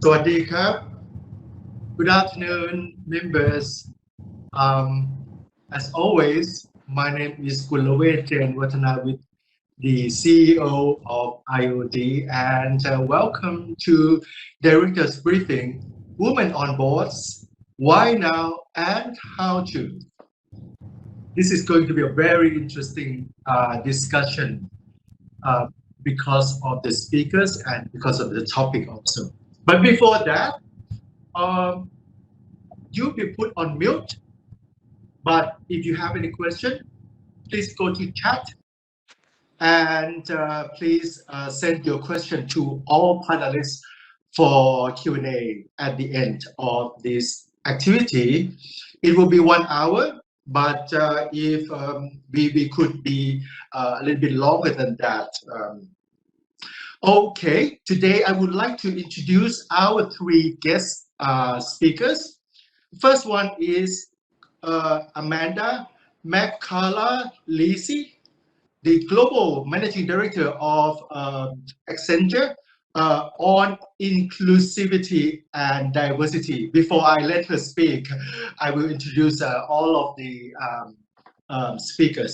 สวัสดีครับ Good afternoon, members. As always, my name is Kulvech Janvatanavit, the CEO of IoT, and welcome to Director's Briefing, Women on Boards, Why Now and How to. This is going to be a very interesting discussion because of the speakers and because of the topic also. But before that, you be put on mute. But if you have any question, please go to chat and please send your question to all panelists for Q&A at the end of this activity. It will be 1 hour, but if we could be a little bit longer than that. Okay, today I would like to introduce our 3 guest speakers. First one is Amanda McCalla-Leacy, the Global Managing Director of Accenture on inclusivity and diversity. Before I let her speak, I will introduce all of the speakers.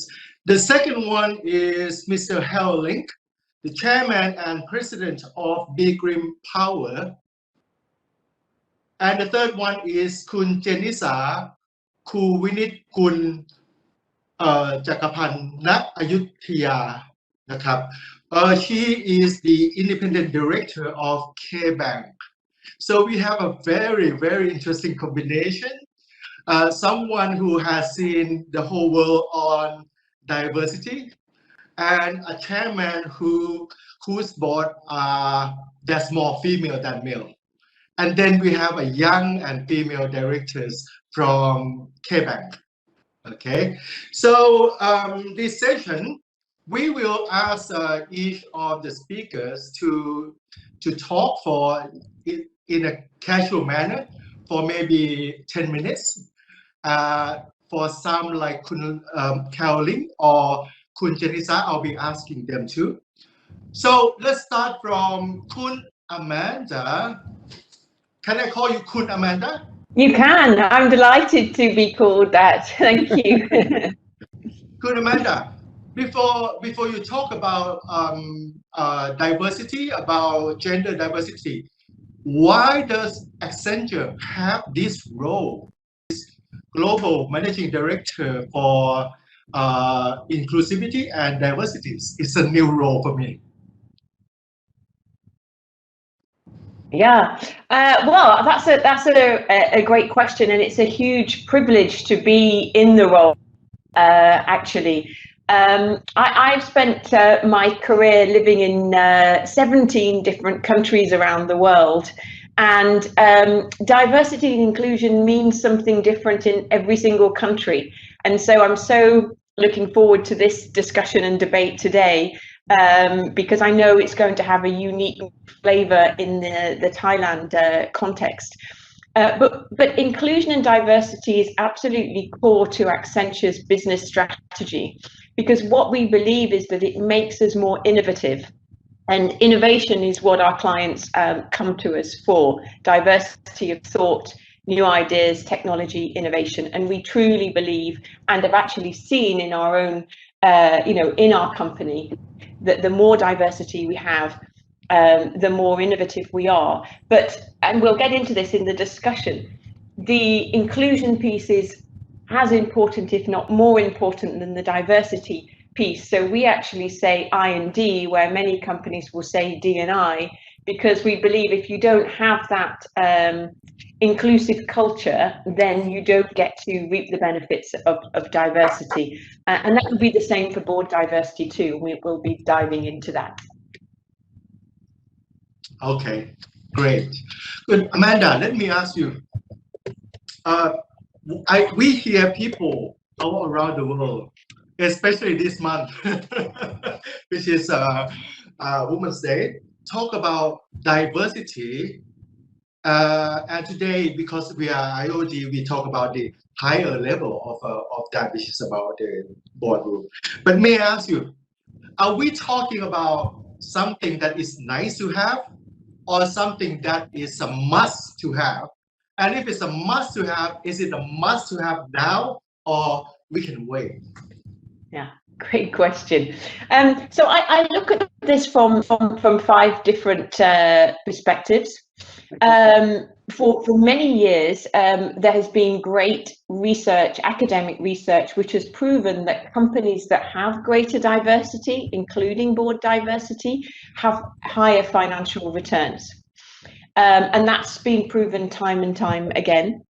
The second one is Mr. Harald, the Chairman and President of B.Grimm Power. And the third one is Kun Jainnisa Kuvinichkul Ayutthaya. She is the Independent Director of KBank. So we have a very interesting combination. Someone who has seen the whole world on diversity, and a chairman whose board there's more female than male. And then we have a young and female directors from KBank. Okay, so this session, we will ask each of the speakers to talk in a casual manner for maybe 10 minutes. For some like Kun Harald or Kun Jainnisa, I'll be asking them too. So let's start from Kun Amanda. Can I call you Kun Amanda? You can. I'm delighted to be called that. Thank you. Kun Amanda, before you talk about diversity, about gender diversity, why does Accenture have this role, this Global Managing Director for inclusivity and diversity? It's a new role for me. Yeah, well, that's a great question, and it's a huge privilege to be in the role. Actually, I've spent my career living in 17 different countries around the world, and diversity and inclusion means something different in every single country. And so I'm so looking forward to this discussion and debate today. Because I know it's going to have a unique flavor in the Thailand context. But inclusion and diversity is absolutely core to Accenture's business strategy, because what we believe is that it makes us more innovative. And innovation is what our clients come to us for: diversity of thought, new ideas, technology, innovation. And we truly believe, and have actually seen in our own, in our company, that the more diversity we have, the more innovative we are. And we'll get into this in the discussion, the inclusion piece is as important, if not more important, than the diversity piece. So we actually say I and D, where many companies will say D and I, because we believe if you don't have that inclusive culture, then you don't get to reap the benefits of diversity. And that would be the same for board diversity too. We'll be diving into that. Okay, great. Good. Amanda, let me ask you. We hear people all around the world, especially this month, which is Women's Day, talk about diversity. And today, because we are IoT, we talk about the higher level of that, which is about the boardroom. But may I ask you, are we talking about something that is nice to have, or something that is a must to have? And if it's a must to have, is it a must to have now, or we can wait? Yeah, great question. So I look at this from 5 different perspectives. For many years, there has been great research, academic research, which has proven that companies that have greater diversity, including board diversity, have higher financial returns. And that's been proven time and time again.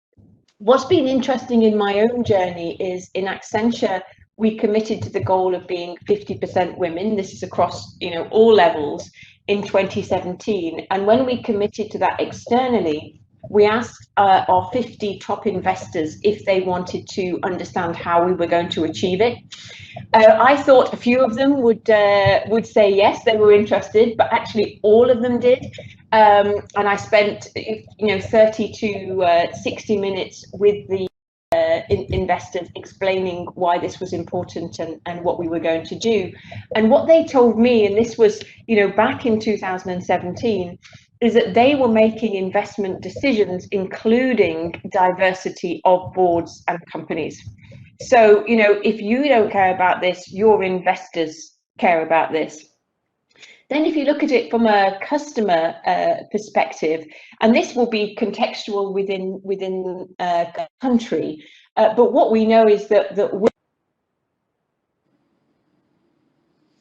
What's been interesting in my own journey is in Accenture, we committed to the goal of being 50% women. This is across, all levels in 2017. And when we committed to that externally, we asked our 50 top investors if they wanted to understand how we were going to achieve it. I thought a few of them would say yes, they were interested, but actually all of them did. And I spent 30 to 60 minutes with the investors explaining why this was important and what we were going to do. And what they told me, and this was back in 2017, is that they were making investment decisions including diversity of boards and companies. So if you don't care about this, your investors care about this. Then if you look at it from a customer perspective, and this will be contextual within a country, but what we know is that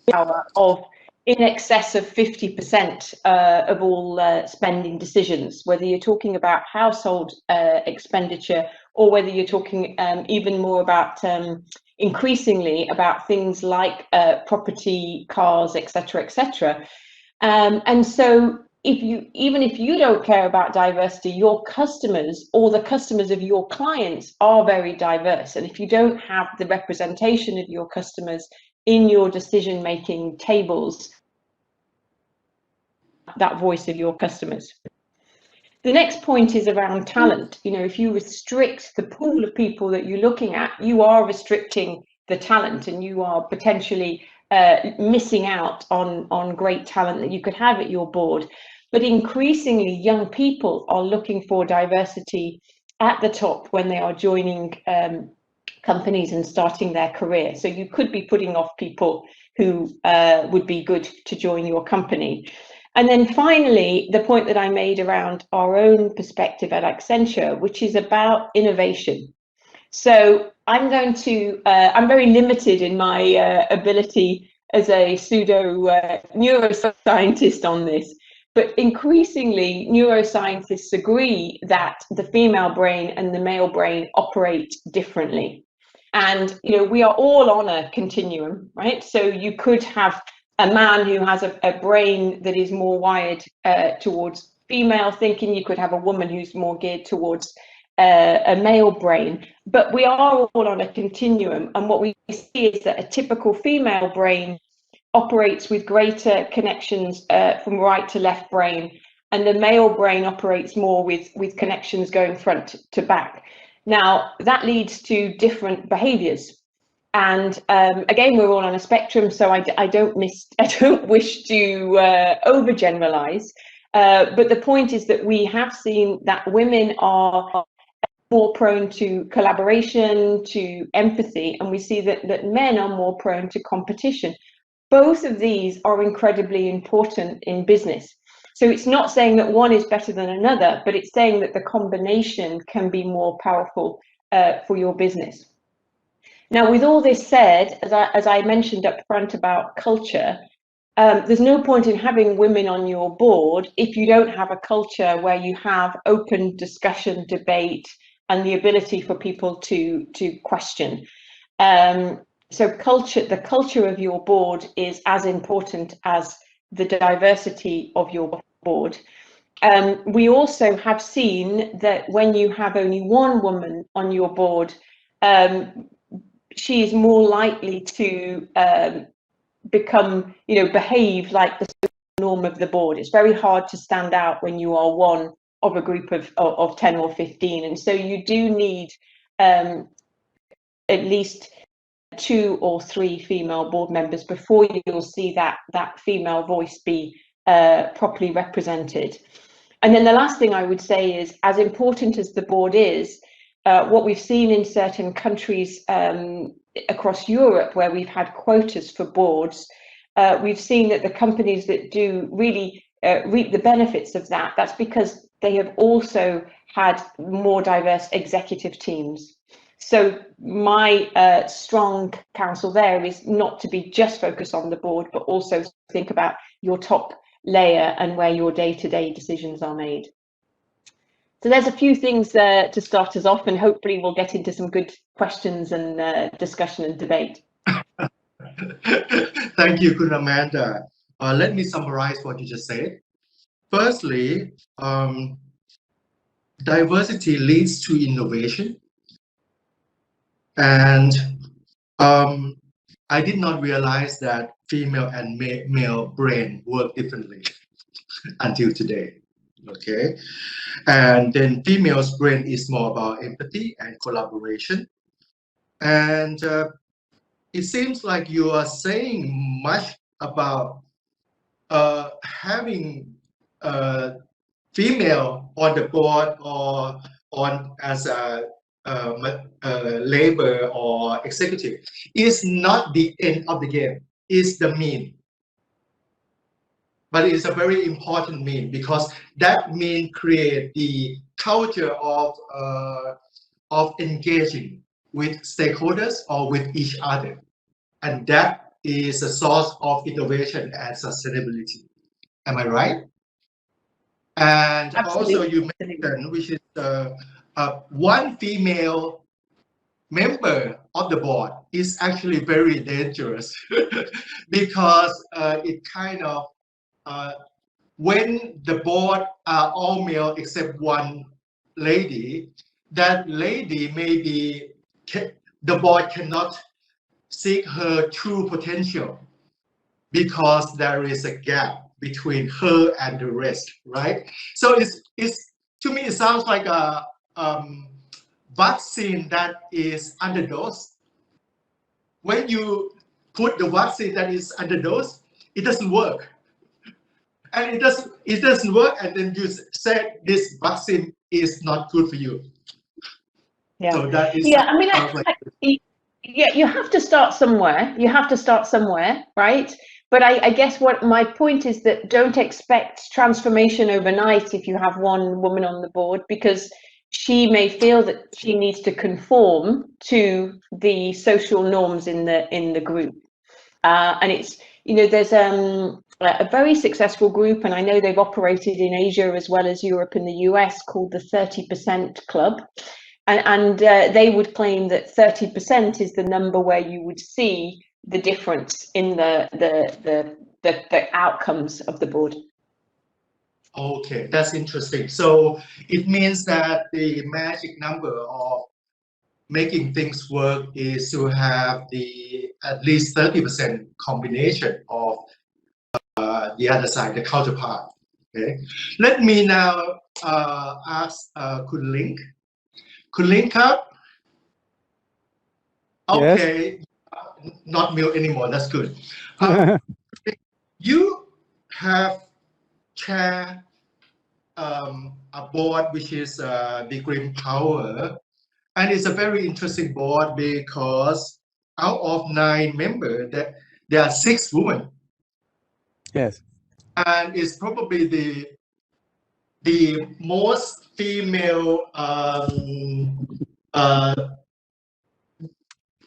power of in excess of 50% of all spending decisions, whether you're talking about household expenditure or whether you're talking even more about increasingly about things like property, cars, etc., etc. And so even if you don't care about diversity, your customers or the customers of your clients are very diverse. And if you don't have the representation of your customers in your decision-making tables, that voice of your customers. The next point is around talent. If you restrict the pool of people that you're looking at, you are restricting the talent and you are potentially missing out on great talent that you could have at your board. But increasingly, young people are looking for diversity at the top when they are joining companies and starting their career. So you could be putting off people who would be good to join your company. And then finally, the point that I made around our own perspective at Accenture, which is about innovation. So I'm very limited in my ability as a pseudo neuroscientist on this, but increasingly neuroscientists agree that the female brain and the male brain operate differently. And, we are all on a continuum, right? So you could have a man who has a brain that is more wired towards female thinking. You could have a woman who's more geared towards a male brain, but we are all on a continuum. And what we see is that a typical female brain operates with greater connections from right to left brain, and the male brain operates more with connections going front to back. Now, that leads to different behaviors. And again, we're all on a spectrum, so I don't wish to overgeneralize. But the point is that we have seen that women are more prone to collaboration, to empathy, and we see that men are more prone to competition. Both of these are incredibly important in business. So it's not saying that one is better than another, but it's saying that the combination can be more powerful for your business. Now, with all this said, as I mentioned up front about culture, there's no point in having women on your board if you don't have a culture where you have open discussion, debate, and the ability for people to question. So the culture of your board is as important as the diversity of your board. We also have seen that when you have only one woman on your board, she is more likely to behave like the norm of the board. It's very hard to stand out when you are one of a group of 10 or 15. And so you do need at least 2 or 3 female board members before you'll see that female voice be properly represented. And then the last thing I would say is, as important as the board is, what we've seen in certain countries across Europe where we've had quotas for boards, we've seen that the companies that do really reap the benefits of that, that's because they have also had more diverse executive teams. So my strong counsel there is not to be just focused on the board, but also think about your top layer and where your day-to-day decisions are made. So there's a few things to start us off, and hopefully we'll get into some good questions and discussion and debate. Thank you, Kun Amanda. Let me summarize what you just said. Firstly, diversity leads to innovation. And I did not realize that female and male brain work differently until today. Okay. And then female's brain is more about empathy and collaboration. And it seems like you are saying much about having female on the board or on as a labor or executive is not the end of the game, it's the mean. But it's a very important mean, because that mean create the culture of engaging with stakeholders or with each other. And that is a source of innovation and sustainability. Am I right? And Absolutely. also you mentioned, which is one female member of the board is actually very dangerous because it kind of, when the board are all male except one lady, that lady maybe the board cannot seek her true potential because there is a gap between her and the rest, right? So it's to me it sounds like a vaccine that is underdosed. When you put the vaccine that is underdosed, it doesn't work. And it doesn't work, and then you said this vaccine is not good for you. Yeah. So that is, yeah, I mean, yeah, you have to start somewhere. You have to start somewhere, right? But I guess what my point is that don't expect transformation overnight if you have one woman on the board, because she may feel that she needs to conform to the social norms in the group. And it's, you know, there's a very successful group, and I know they've operated in Asia as well as Europe and the US, called the 30% Club. And they would claim that 30% is the number where you would see the difference in the outcomes of the board. Okay, that's interesting. So it means that the magic number of making things work is to have the at least 30% combination of the other side, the counterpart. Okay, let me now ask Kun Link. Kun Link up. Okay, yes. Not male anymore. That's good. You have chair a board which is B.Grimm Power, and it's a very interesting board because out of 9 members, there are 6 women. Yes, and it's probably the most female,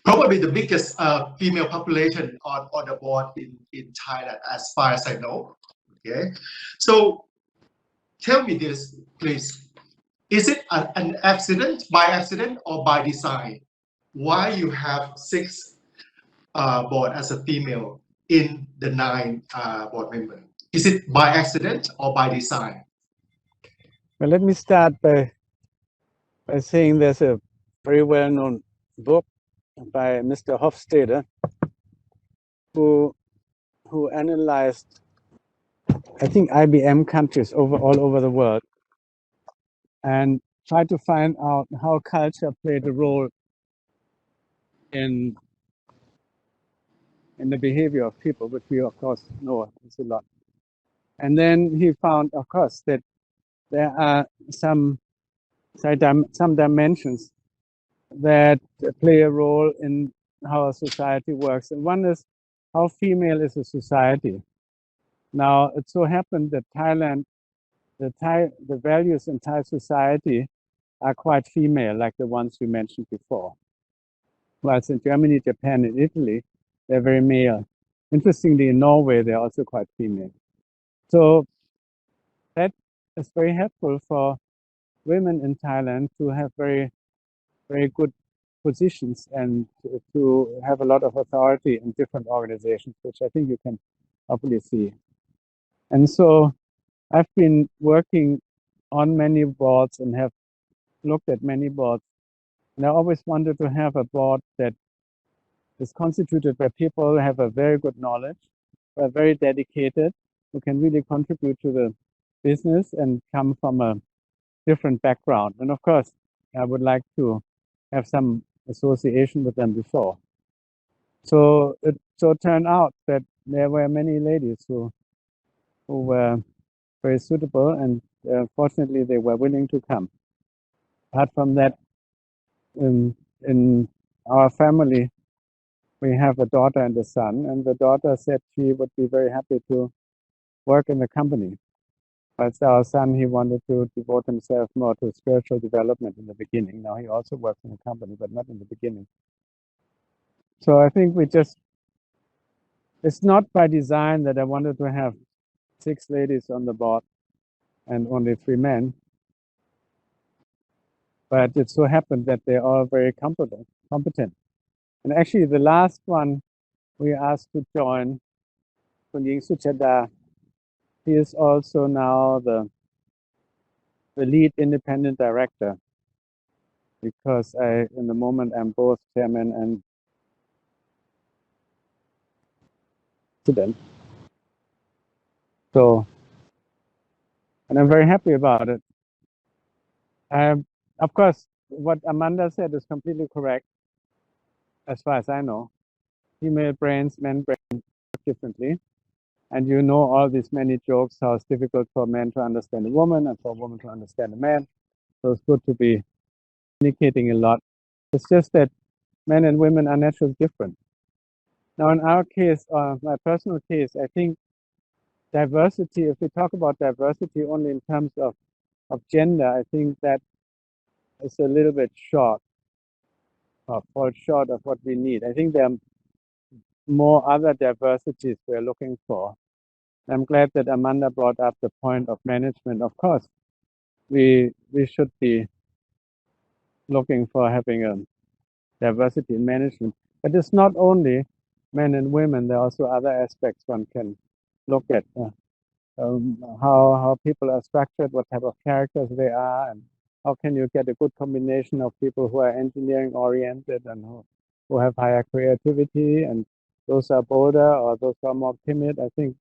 probably the biggest female population on the board in Thailand, as far as I know. Okay, so tell me this, please. Is it an accident, by accident, or by design? Why you have 6 board as a female in the 9 board members? Is it by accident or by design? well, let me start by saying there's a very well-known book by Mr. Hofstede who analyzed, I think, IBM countries all over the world, and tried to find out how culture played a role in the behavior of people, which we of course know is a lot. And then he found, of course, that there are some dimensions that play a role in how a society works. And one is how female is a society. Now, it so happened that Thailand, the values in Thai society are quite female, like the ones we mentioned before. Whilst in Germany, Japan, and Italy, they're very male. Interestingly, in Norway, they're also quite female. So that is very helpful for women in Thailand to have very, very good positions and to have a lot of authority in different organizations, which I think you can hopefully see. And so I've been working on many boards and have looked at many boards. And I always wanted to have a board that is constituted by people who have a very good knowledge, who are very dedicated, who can really contribute to the business and come from a different background. And of course, I would like to have some association with them before. So it turned out that there were many ladies who were very suitable, and fortunately they were willing to come. Apart from that, in our family, we have a daughter and a son, and the daughter said she would be very happy to work in the company. But our son, he wanted to devote himself more to spiritual development in the beginning. Now he also works in the company, but not in the beginning. So I think it's not by design that I wanted to have 6 ladies on the board and only 3 men. But it so happened that they're all very competent. And actually the last one we asked to join, Kunying Suchada, he is also now the lead independent director, because in the moment, I'm both chairman and president. So, and I'm very happy about it. Of course, what Amanda said is completely correct, as far as I know. Female brains, men brains work differently. And you know all these many jokes, how it's difficult for men to understand a woman and for a woman to understand a man. So it's good to be communicating a lot. It's just that men and women are naturally different. Now, in our case, my personal case, I think diversity, if we talk about diversity only in terms of gender, I think that is a little bit short, or falls short of what we need. I think there are more other diversities we're looking for. I'm glad that Amanda brought up the point of management. Of course, we should be looking for having a diversity in management. But it's not only men and women, there are also other aspects one can look at. How people are structured, what type of characters they are, and how can you get a good combination of people who are engineering oriented and who have higher creativity, and those are bolder or those are more timid. I think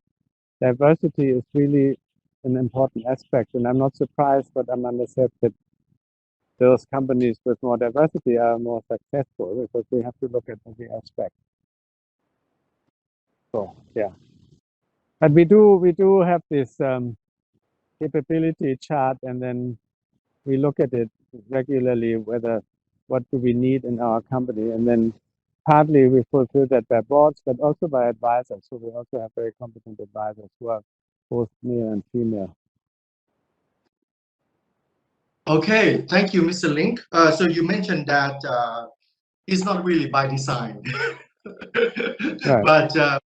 diversity is really an important aspect, and I'm not surprised that Amanda said that those companies with more diversity are more successful, because we have to look at every aspect. So yeah, but we do have this capability chart, and then we look at it regularly, what do we need in our company, and then partly we fulfill that by boards, but also by advisors. So we also have very competent advisors who are both male and female. Okay, thank you, Mr. Link. So you mentioned that it's not really by design, Right. but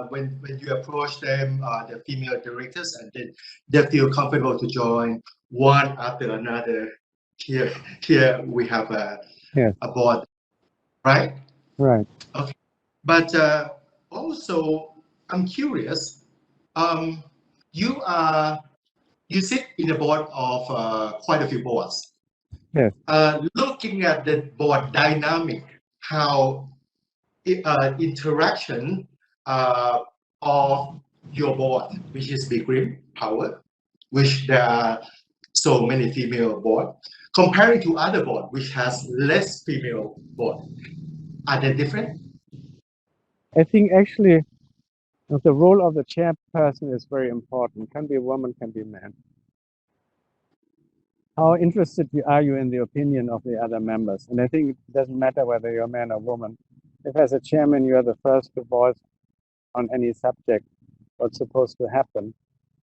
when you approach them, the female directors, and then they feel comfortable to join one after another. Here we have a board, right? Right. Okay, but also I'm curious. You sit in the board of quite a few boards. Yes. Looking at the board dynamic, how interaction of your board, which is B.Grimm Power, which there are so many female board, comparing to other board which has less female board, are they different? I think actually The role of the chairperson is very important. Can be a woman, can be a man. How interested are you in the opinion of the other members? And I think it doesn't matter whether you're a man or woman. If as a chairman you are the first to voice on any subject what's supposed to happen,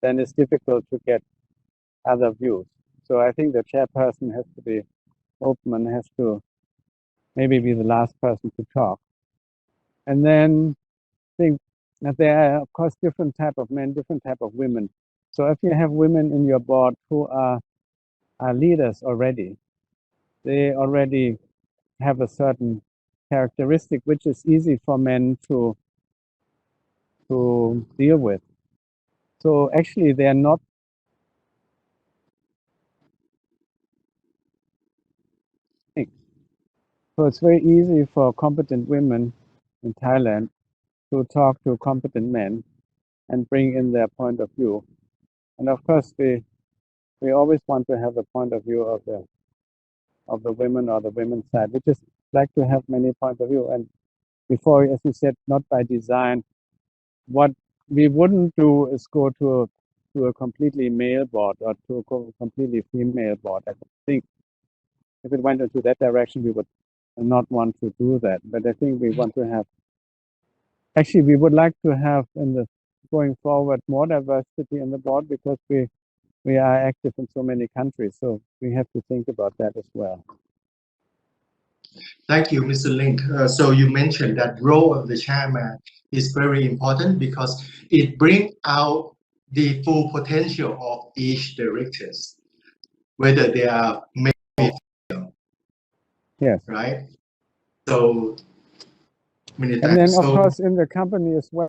then it's difficult to get other views. So I think the chairperson has to be open and has to maybe be the last person to talk. And then think that there are, of course, different type of men, different type of women. So if you have women in your board who are leaders already, they already have a certain characteristic which is easy for men to deal with. So actually they are not so it's very easy for competent women in Thailand to talk to competent men and bring in their point of view. And of course we always want to have a point of view of the women or the women's side. We just like to have many points of view. And before, as you said, not by design. What we wouldn't do is go to a completely male board or to a completely female board. I think if it went into that direction, we would not want to do that. But I think we want to have, actually, we would like to have going forward more diversity in the board because we are active in so many countries. So we have to think about that as well. Thank you, Mr. Link. So you mentioned that role of the chairman is very important because it brings out the full potential of each directors, whether they are male or female. Yes. Right. So many thanks. And then, of course, in the company as well.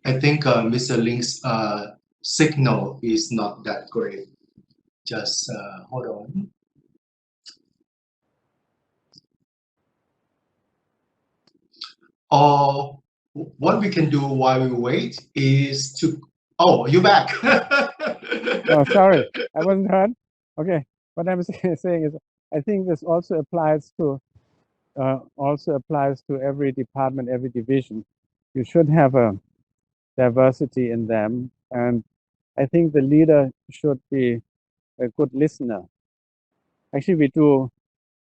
I think Mr. Link's signal is not that great. Just hold on. Or what we can do while we wait is to... Oh, you're back. Oh, sorry, I wasn't heard. Okay, what I'm saying is, I think this also applies to every department, every division. You should have a diversity in them, and I think the leader should be a good listener. Actually,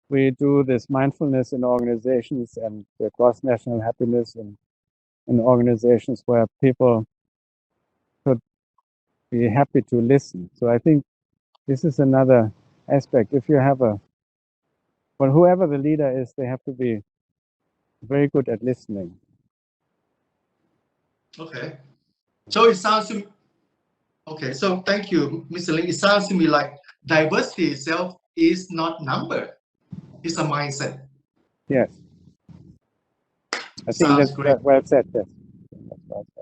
we do this mindfulness in organizations and the cross-national happiness in organizations where people should be happy to listen. So I think this is another aspect. If you have whoever the leader is, they have to be very good at listening. Okay. So it sounds to me, okay, so thank you, Mr. Link. It sounds to me like diversity itself is not number, it's a mindset. Yes. I think Sounds that's great. Well said, yes.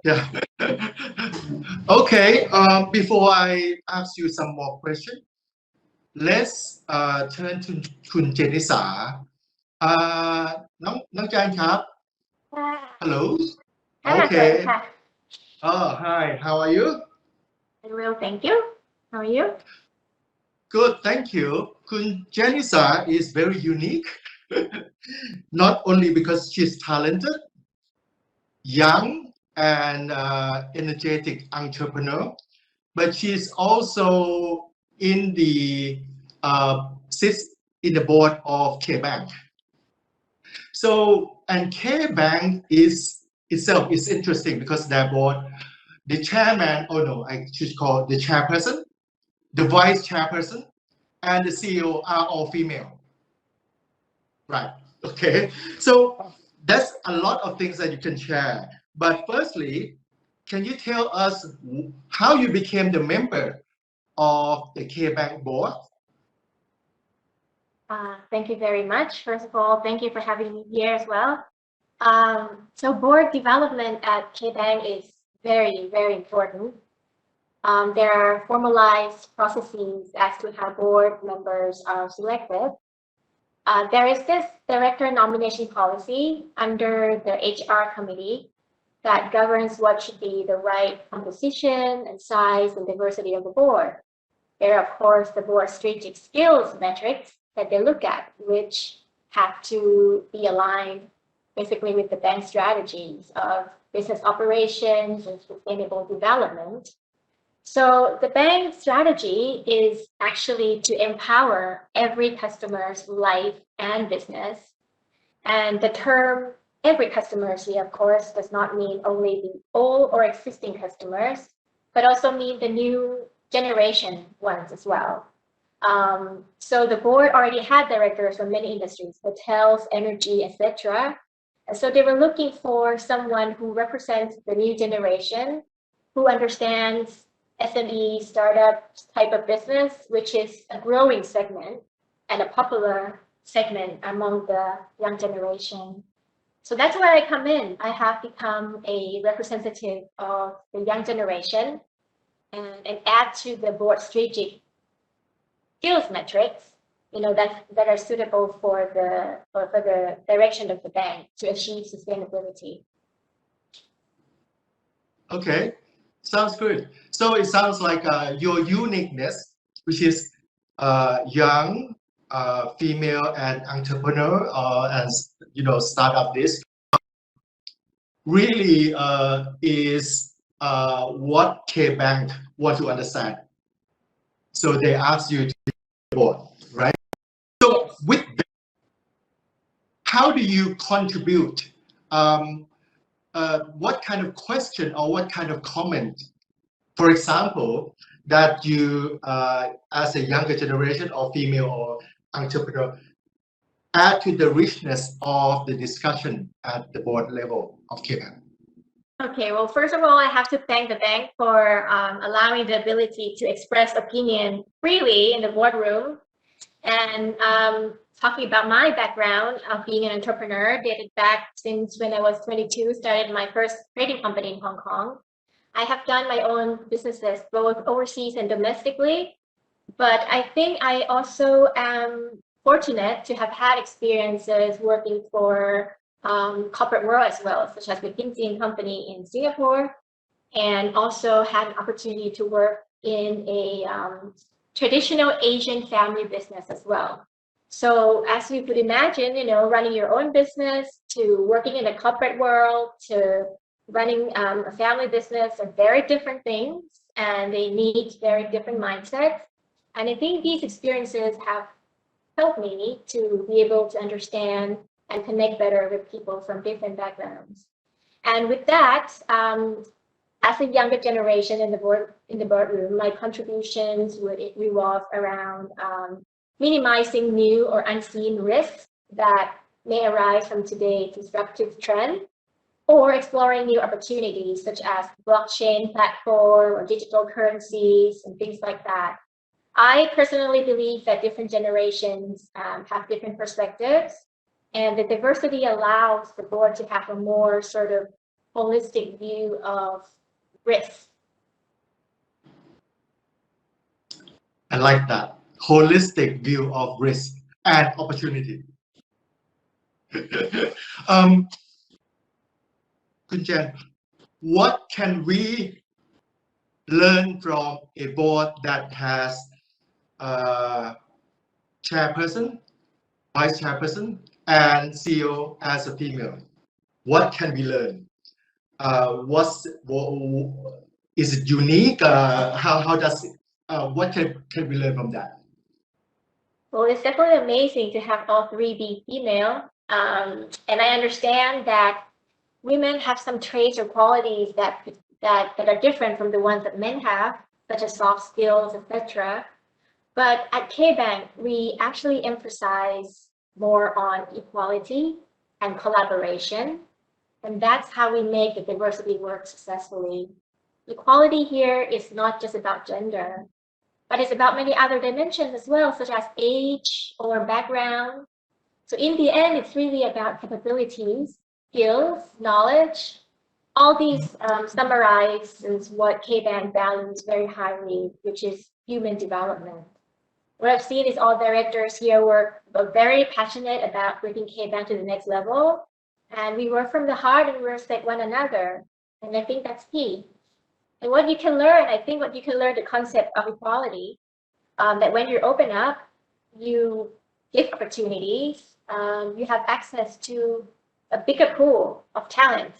Yeah. Okay, before I ask you some more questions, let's turn to Kun Jainnisa.น้องจันครับ Hello. Okay. Oh, hi. How are you? Very well, thank you. How are you? Good, thank you. Kun Jainnisa is very unique, not only because she's talented, young, and energetic entrepreneur, but she's also in the sits in the board of KBank. So, and KBank itself is interesting because their board, the chairman, oh no, I should call the chairperson, the vice chairperson, and the CEO are all female. Right. Okay. So that's a lot of things that you can share. But firstly, can you tell us how you became the member of the KBank board? Thank you very much. First of all, thank you for having me here as well. So board development at KBank is very, very important. There are formalized processes as to how board members are selected. There is this director nomination policy under the HR committee that governs what should be the right composition and size and diversity of the board. There are, of course, the board strategic skills metrics that they look at, which have to be aligned basically with the bank's strategies of business operations and sustainable development. So the bank's strategy is actually to empower every customer's life and business. And the term every customer here, of course, does not mean only the old or existing customers, but also mean the new generation ones as well. So the board already had directors from many industries, hotels, energy, etc. And so they were looking for someone who represents the new generation, who understands SME startup type of business, which is a growing segment and a popular segment among the young generation. So that's where I come in. I have become a representative of the young generation and add to the board strategic skills metrics, that are suitable for the direction of the bank to achieve sustainability. Okay, sounds good. So it sounds like your uniqueness, which is young, female, and entrepreneur, and startup this, really is what KBank want to understand. So they ask you to be on board, right? So with that, how do you contribute? What kind of question or what kind of comment, for example, that you, as a younger generation or female or entrepreneur, add to the richness of the discussion at the board level of KBank? Okay, well, first of all, I have to thank the bank for allowing the ability to express opinion freely in the boardroom. And talking about my background of being an entrepreneur, dated back since when I was 22, started my first trading company in Hong Kong. I have done my own businesses, both overseas and domestically. But I think I also am fortunate to have had experiences working for corporate world as well, such as McKinsey & Company in Singapore, and also had an opportunity to work in a traditional Asian family business as well. So as you could imagine, running your own business to working in the corporate world to running a family business are very different things, and they need very different mindsets. And I think these experiences have helped me to be able to understand and connect better with people from different backgrounds. And with that, as a younger generation in the boardroom, my contributions would revolve around minimizing new or unseen risks that may arise from today's disruptive trend, or exploring new opportunities such as blockchain platform or digital currencies and things like that. I personally believe that different generations have different perspectives, and the diversity allows the board to have a more sort of holistic view of risk. I like that. Holistic view of risk and opportunity. Kun Jen, what can we learn from a board that has chairperson, vice chairperson, and CEO as a female? What can we learn? Is it unique? How does it, what can we learn from that? Well, it's definitely amazing to have all three be female. And I understand that women have some traits or qualities that are different from the ones that men have, such as soft skills, etc. But at KBank, we actually emphasize more on equality and collaboration. And that's how we make the diversity work successfully. Equality here is not just about gender, but it's about many other dimensions as well, such as age or background. So in the end, it's really about capabilities, skills, knowledge. All these summarize what KBank values very highly, which is human development. What I've seen is all directors here were very passionate about bringing KBank to the next level. And we work from the heart and we respect one another. And I think that's key. And what you can learn, the concept of equality, that when you open up, you give opportunities, you have access to a bigger pool of talent.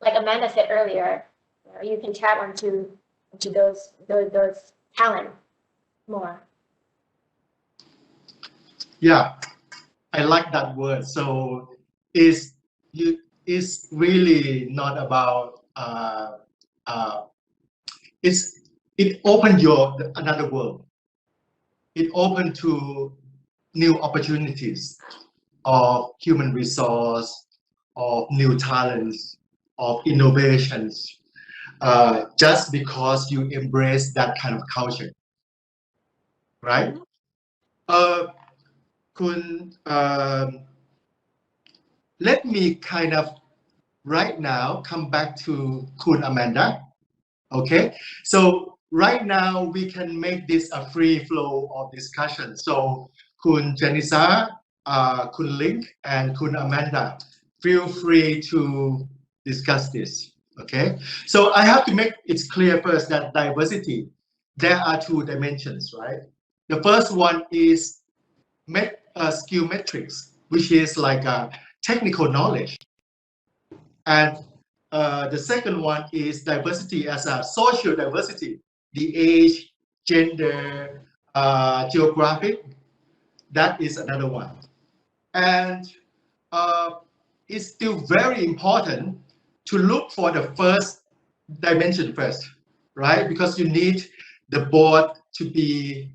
Like Amanda said earlier, you can tap onto those talent more. Yeah, I like that word. So is really not about it opened another world. It opened to new opportunities of human resource, of new talents, of innovations, just because you embrace that kind of culture, right? Let me kind of right now come back to Kun Amanda. Okay, so right now we can make this a free flow of discussion. So Kun Jainnisa, Kun Link, and Kun Amanda, feel free to discuss this. Okay, so I have to make it clear first that diversity, there are two dimensions, right? The first one is skill metrics, which is like a technical knowledge. And the second one is diversity as a social diversity, the age, gender, geographic. That is another one. And it's still very important to look for the first dimension first, right? Because you need the board to be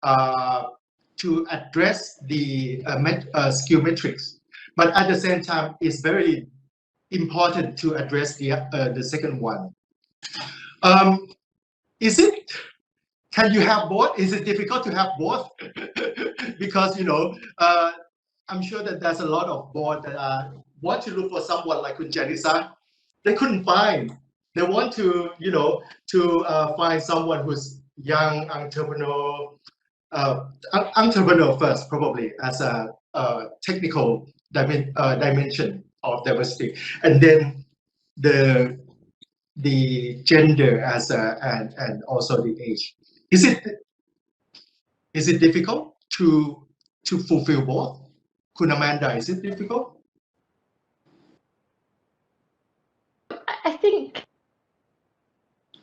to address the skill metrics. But at the same time, it's very important to address the second one. Can you have both? Is it difficult to have both? Because I'm sure that there's a lot of board that want to look for someone like Jainnisa. They couldn't find. They want to find someone who's young, entrepreneur first, probably as a technical dimension of diversity, and then the gender as and also the age. Is it difficult to fulfill both? Kun Amanda, is it difficult? I think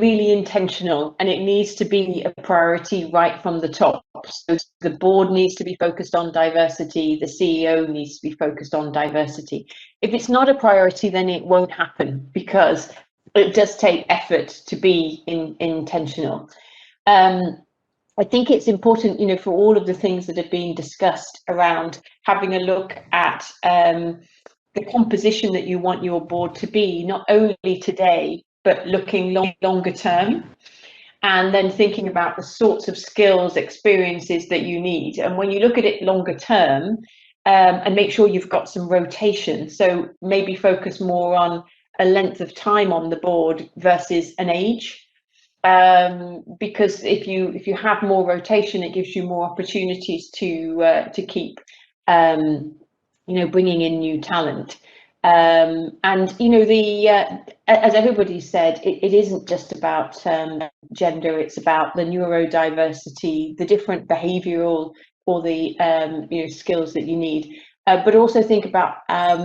really intentional, and it needs to be a priority right from the top. So the board needs to be focused on diversity, the CEO needs to be focused on diversity. If it's not a priority, then it won't happen, because it does take effort to be intentional. I think it's important, for all of the things that have been discussed around having a look at the composition that you want your board to be, not only today, but looking longer term, and then thinking about the sorts of skills, experiences that you need. And when you look at it longer term, and make sure you've got some rotation, so maybe focus more on a length of time on the board versus an age, because if you have more rotation, it gives you more opportunities to keep bringing in new talent. And as everybody said, it isn't just about gender, it's about the neurodiversity, the different behavioral or the skills that you need, but also think about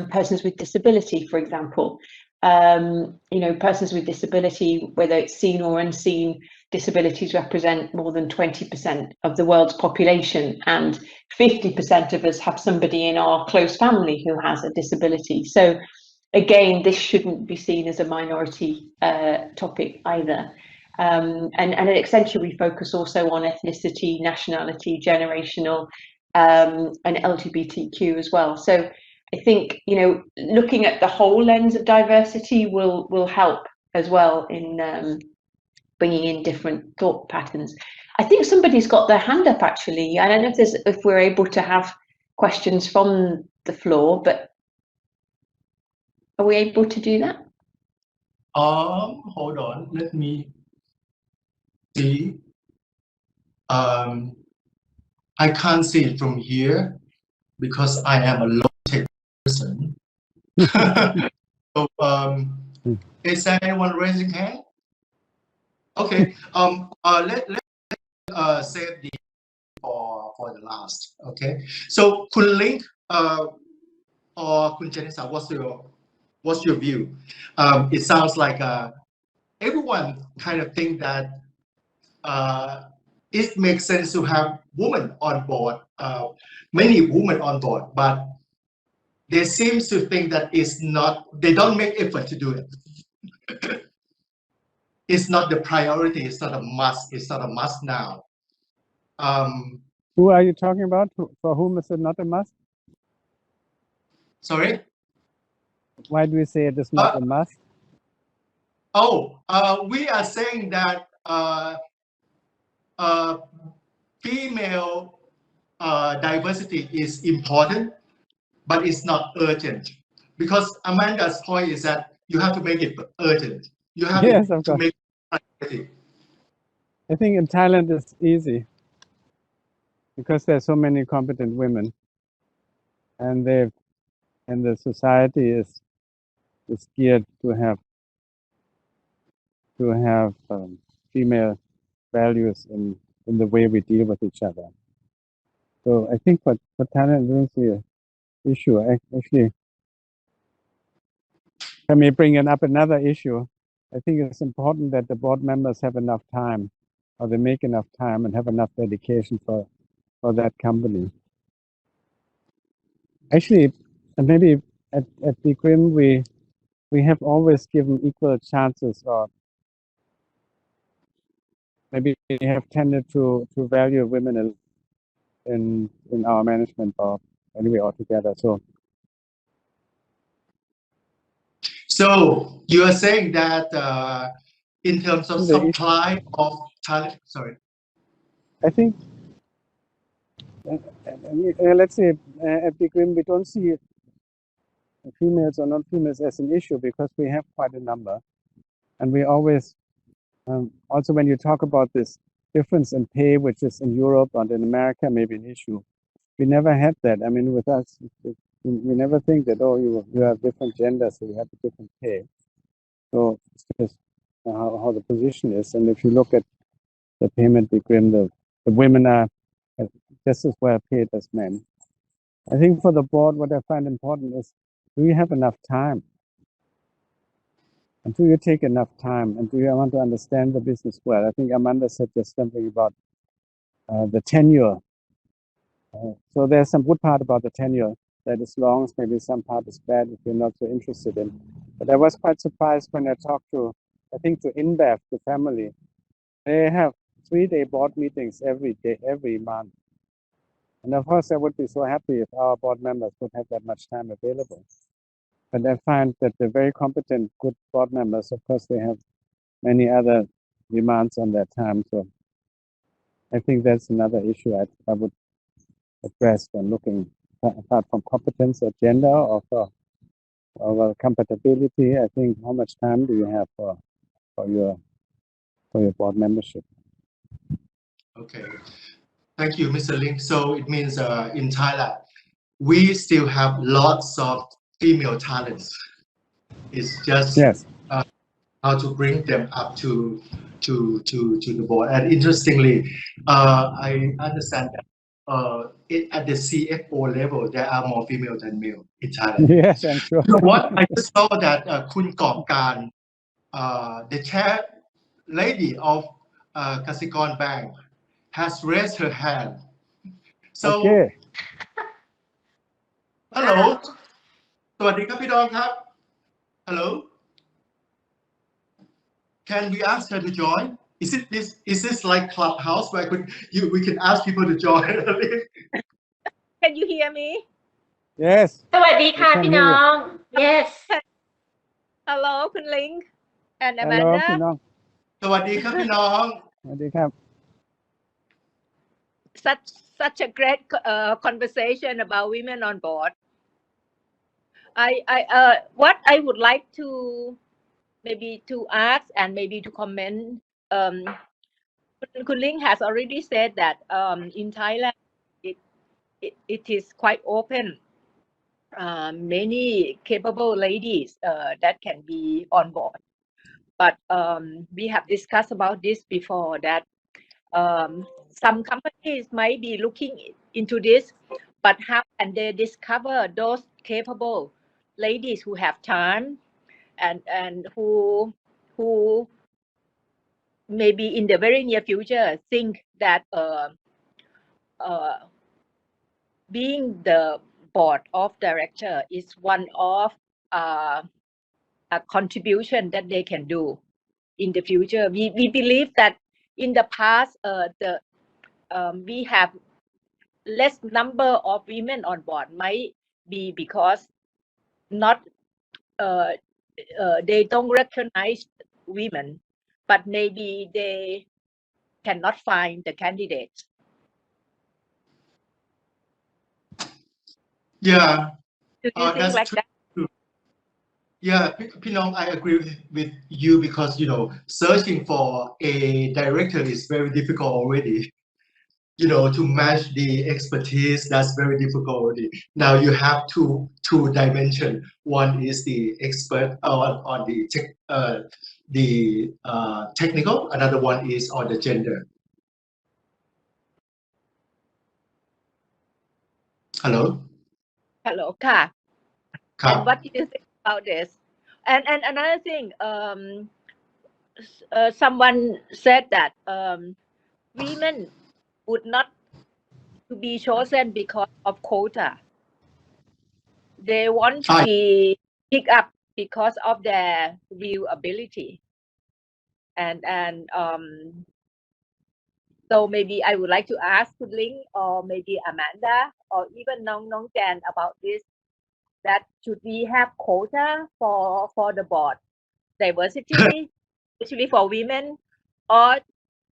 persons with disability, for example. Persons with disability, whether it's seen or unseen, disabilities represent more than 20% of the world's population, and 50% of us have somebody in our close family who has a disability. So again, this shouldn't be seen as a minority topic either. And at Accenture, we focus also on ethnicity, nationality, generational, and LGBTQ as well. So I think, looking at the whole lens of diversity will help as well in bringing in different thought patterns. I think somebody's got their hand up, actually. I don't know if we're able to have questions from the floor, but are we able to do that? Hold on, let me see. I can't see it from here because I am a low-tech person. So, is there anyone raising hand? Okay. Let's save the for the last. Okay, so Kun Link or Kun Jainnisa, what's your view? It sounds like everyone kind of think that it makes sense to have women on board, many women on board, but they seem to think that they don't make effort to do it. It's not the priority, it's not a must, it's not a must now. Who are you talking about? For whom is it not a must? Sorry? Why do we say it is not a must? We are saying that female diversity is important, but it's not urgent. Because Amanda's point is that you have to make it urgent. You have to make it priority. I think in Thailand it's easy because there's so many competent women, and the society is geared to have female values in the way we deal with each other. So I think for Thailand, it's the issue. Actually, let me bring up another issue. I think it's important that the board members have enough time, or they make enough time and have enough dedication for that company. Actually, maybe at B.Grimm we have always given equal chances, or maybe we have tended to value women in our management board anyway altogether. So you are saying that in terms of supply of talent, sorry. I think let's say at B.Grimm we don't see females or non-females as an issue because we have quite a number, and we always also when you talk about this difference in pay, which is in Europe and in America maybe an issue, we never had that. I mean, with us, we never think that you have different genders, so you have a different pay. So it's just how the position is, and if you look at the payment B.Grimm, the women are just as well paid as men. I think for the board, what I find important is, do you have enough time? And do you take enough time? And do you want to understand the business well? I think Amanda said just something about the tenure. So there's some good part about the tenure that is long, maybe some part is bad if you're not so interested in. But I was quite surprised when I talked to InBev, the family. They have 3-day board meetings every day, every month. And of course, I would be so happy if our board members would have that much time available. But I find that the very competent, good board members, of course, they have many other demands on their time. So I think that's another issue I would address when looking apart from competence or gender or for compatibility. I think how much time do you have for your board membership? Okay, thank you, Mr. Link. So it means in Thailand we still have lots of female talents. It's just how to bring them up to the board. And interestingly, I understand that at the CFO level, there are more female than male in Thailand. Yes, I'm sure. You know what? I just saw that Kun Kongkan, the chair lady of Kasikorn Bank, has raised her hand. So, hello. สวัสดีครับพี่ดองครับ Hello. Can we ask her to join? Is this like Clubhouse where we can ask people to join? Can you hear me? Yes. สวัสดีค่ะพี่น้อง Yes. Hello, Kun Ling and Hello, Amanda. พี่น้อง สวัสดีครับพี่น้อง สวัสดีครับ Such a great conversation about women on board. What I would like to maybe to ask and maybe to comment. Kun Ling has already said that in Thailand it is quite open. Many capable ladies that can be on board. But we have discussed about this before, that Some companies might be looking into this, but how can they discover those capable ladies who have time and who maybe in the very near future think that being the board of director is one of a contribution that they can do in the future. We believe that in the past we have less number of women on board, might be because not they don't recognize women, but maybe they cannot find the candidates. Yeah, Do you think that's like true. that? Yeah, Pinong, I agree with you because, you know, searching for a director is very difficult already. You know, to match the expertise, that's very difficult already. Now you have two dimensions. One is the expert on the technical. Another one is on the gender. Hello. Hello, Ka. And what do you think about this? And another thing, someone said that women would not to be chosen because of quota. They want to be picked up because of their real ability. And so maybe I would like to ask Kun Ling or maybe Amanda or even Nong Jan about this. That should we have quota for the board diversity, especially for women, or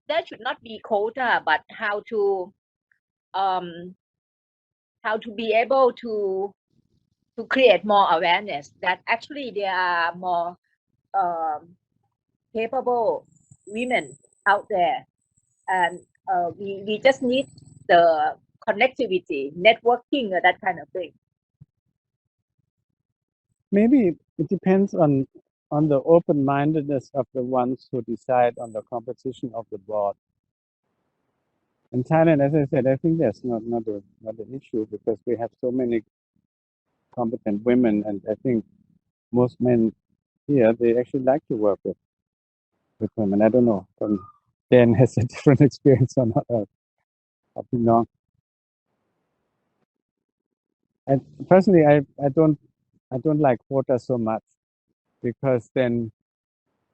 there should not be quota, but how to be able to create more awareness that actually there are more capable women out there, and we just need the connectivity, networking, or that kind of thing. Maybe it depends on the open-mindedness of the ones who decide on the composition of the board. In Thailand, as I said, I think that's not an issue because we have so many competent women, and I think most men here, they actually like to work with women. I don't know. Dan has a different experience on Pinong. And personally, I don't like quota so much because then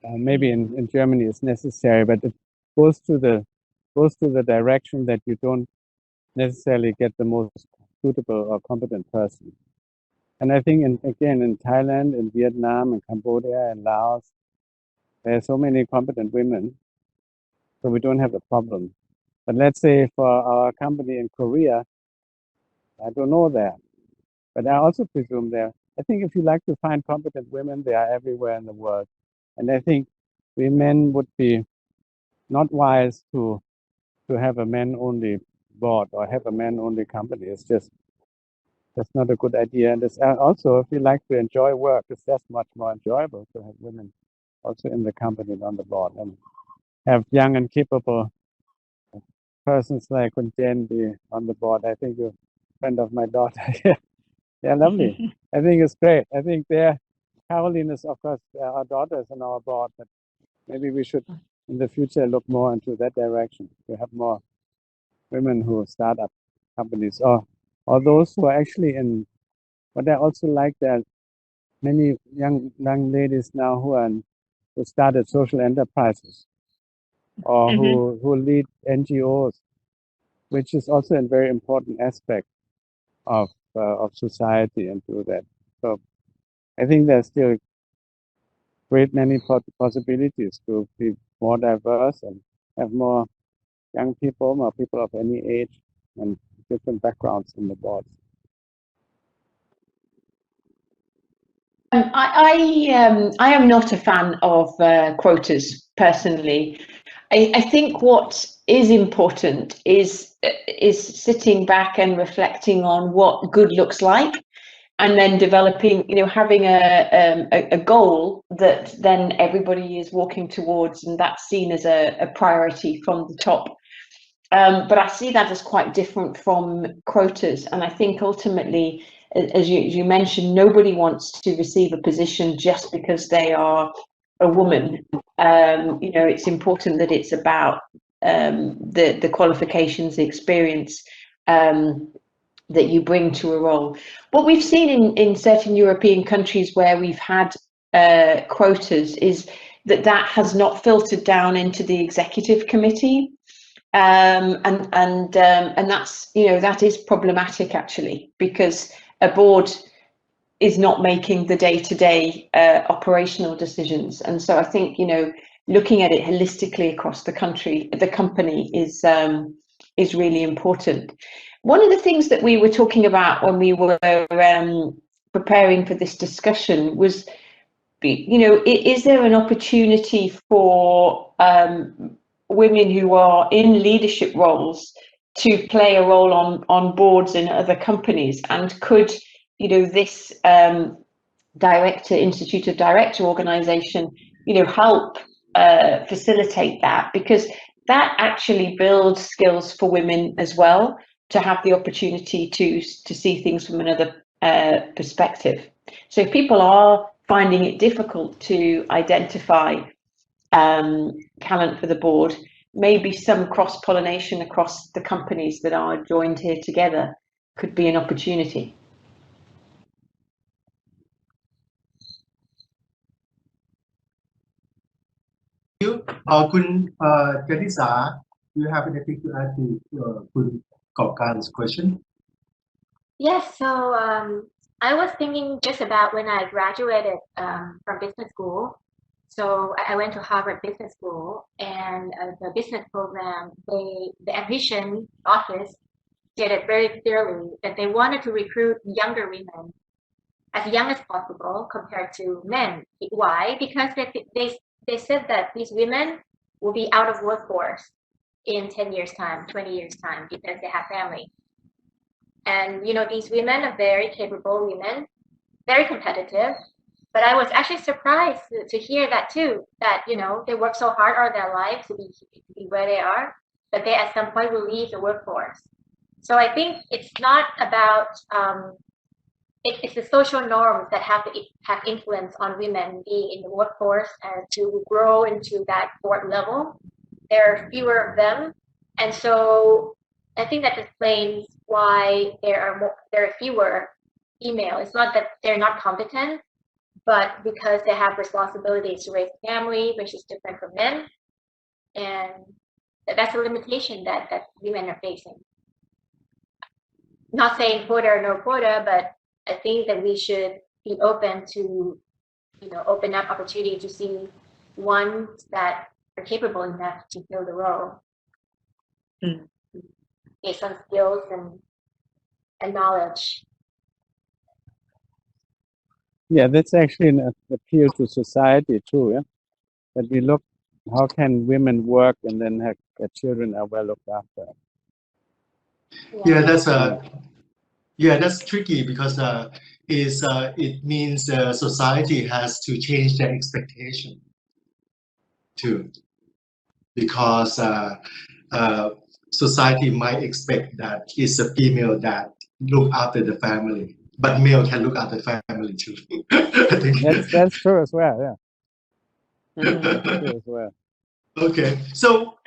maybe in Germany it's necessary, but it goes to the direction that you don't necessarily get the most suitable or competent person. And I think again in Thailand, in Vietnam, in Cambodia, and Laos, there are so many competent women, so we don't have a problem. But let's say for our company in Korea, I don't know that, but I also presume there. I think if you like to find competent women, they are everywhere in the world. And I think we men would be not wise to have a men-only board or have a men-only company. It's just, that's not a good idea. And it's also, if you like to enjoy work, it's just much more enjoyable to have women also in the company and on the board, and have young and capable persons like Kun Jen be on the board. I think you're a friend of my daughter. Yeah, lovely. I think it's great. I think Caroline is, of course, our daughter is on our board, but maybe we should in the future look more into that direction to have more women who start up companies or those who are actually in. But I also like that many young ladies now who started social enterprises or who lead NGOs, which is also a very important aspect of society, and do that. So I think there's still great many possibilities to be more diverse and have more young people, more people of any age and different backgrounds in the boards. I am not a fan of quotas personally. I think what is important is sitting back and reflecting on what good looks like, and then developing, having a goal that then everybody is walking towards, and that's seen as a priority from the top. But I see that as quite different from quotas. And I think ultimately, as you mentioned, nobody wants to receive a position just because they are a woman. It's important that it's about the qualifications, the experience that you bring to a role. What we've seen in certain European countries where we've had quotas is that has not filtered down into the executive committee. And that's, that is problematic actually, because a board is not making the day-to-day operational decisions. And so I think, looking at it holistically across the company is really important. One of the things that we were talking about when we were preparing for this discussion was, is there an opportunity for women who are in leadership roles to play a role on boards in other companies? And could, this Institute of Director organization, help facilitate that? Because that actually builds skills for women as well, to have the opportunity to see things from another perspective. So if people are finding it difficult to identify talent for the board, maybe some cross-pollination across the companies that are joined here together could be an opportunity. Kun Jainnisa, do you have anything to add to Kun Kulvech's question? Yes, so I was thinking just about when I graduated from business school. So I went to Harvard Business School, and the business program, the admission office stated very clearly that they wanted to recruit younger women as young as possible compared to men. Why? Because they said that these women will be out of workforce in 10 years time, 20 years time, because they have family. And these women are very capable women, very competitive. But I was actually surprised to hear that too, that they work so hard all their lives to be where they are, that they at some point will leave the workforce. So I think it's not about it's the social norms that have influence on women being in the workforce and to grow into that board level. There are fewer of them, and so I think that explains why there are fewer female. It's not that they're not competent, but because they have responsibilities to raise a family, which is different from men, and that's a limitation that women are facing. Not saying quota or no quota, but I think that we should be open to, open up opportunity to see ones that are capable enough to fill the role based on skills and knowledge. Yeah, that's actually an appeal to society too. Yeah, that we look, how can women work and then have their children are well looked after. Yeah, that's tricky because it means society has to change their expectation too, because society might expect that it's a female that look after the family, but male can look after the family too. I think that's true as well. Yeah, that's true as well. Okay, so.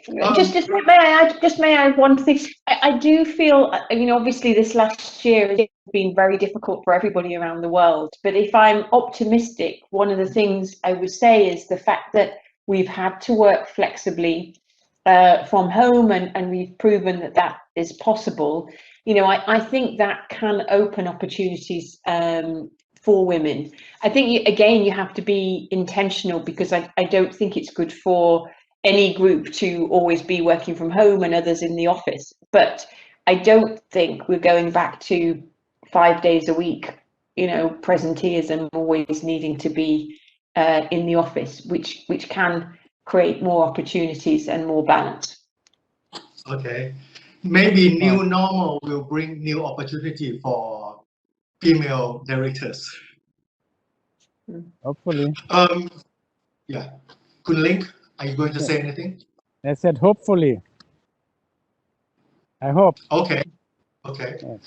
May I add one thing? I do feel, obviously this last year has been very difficult for everybody around the world. But if I'm optimistic, one of the things I would say is the fact that we've had to work flexibly from home, and we've proven that is possible. I think that can open opportunities for women. I think again you have to be intentional, because I don't think it's good for any group to always be working from home and others in the office. But I don't think we're going back to 5 days a week, presenteeism, always needing to be in the office, which can create more opportunities and more balance. Okay, maybe new normal will bring new opportunity for female directors. Hopefully. Yeah, Kun Link, are you going to say anything? I said hopefully. I hope. Okay. Okay. Yeah.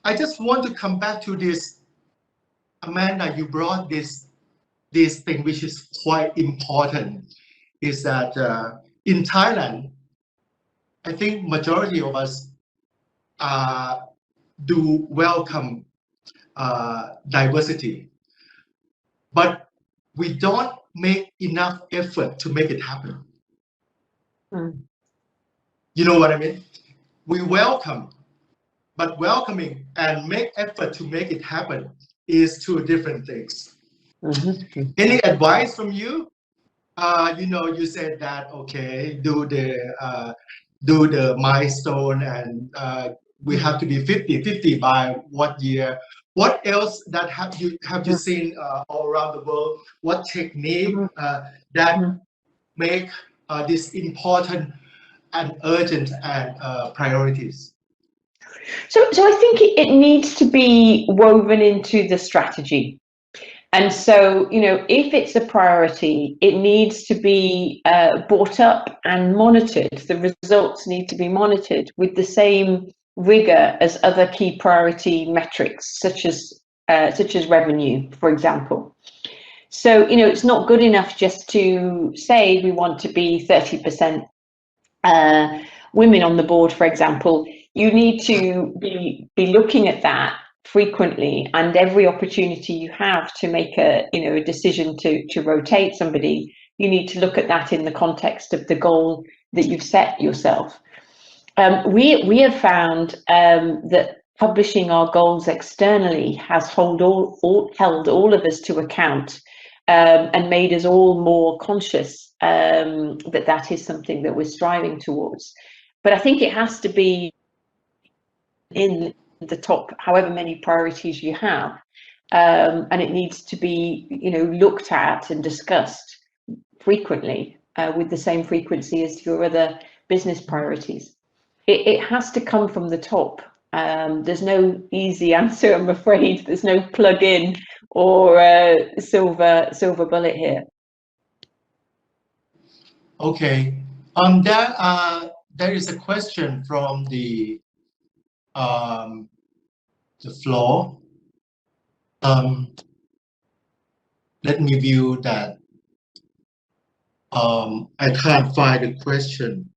I just want to come back to this, Amanda. You brought this thing which is quite important. Is that in Thailand, I think majority of us do welcome diversity, but we don't make enough effort to make it happen. You know what I mean? We welcome, but welcoming and make effort to make it happen is two different things. Any advice from you? You know, you said that, okay, do the milestone, and we have to be 50-50 by what year? What else that have you seen all around the world? What technique that make this important and urgent and priorities? So I think it needs to be woven into the strategy. And so, you know, if it's a priority, it needs to be brought up and monitored. The results need to be monitored with the same rigor as other key priority metrics, such as revenue, for example. So, you know, it's not good enough just to say we want to be 30% women on the board, for example. You need to be looking at that frequently, and every opportunity you have to make a decision to rotate somebody, you need to look at that in the context of the goal that you've set yourself. We have found that publishing our goals externally has held all of us to account, and made us all more conscious that is something that we're striving towards. But I think it has to be in the top, however many priorities you have, and it needs to be, you know, looked at and discussed frequently, with the same frequency as your other business priorities. It has to come from the top. There's no easy answer, I'm afraid. There's no plug-in or silver bullet here. Okay. There is a question from the floor. Let me view that. I can't find the question.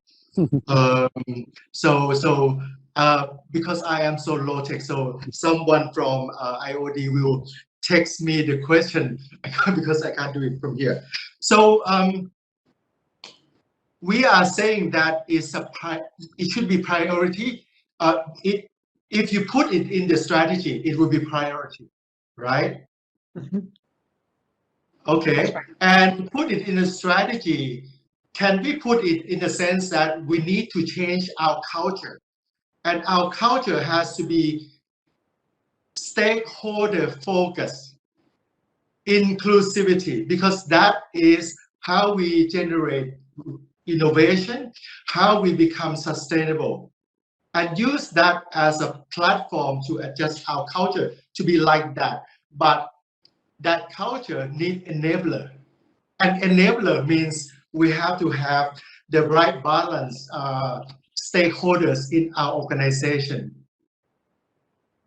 Because I am so low tech, so someone from IOD will text me the question because I can't do it from here. So we are saying that it should be priority. If you put it in the strategy, it will be priority, right? Okay, and put it in a strategy. Can we put it in the sense that we need to change our culture, and our culture has to be stakeholder focused, inclusivity, because that is how we generate innovation, how we become sustainable, and use that as a platform to adjust our culture to be like that. But that culture needs enabler, and enabler means we have to have the right balance, stakeholders in our organization.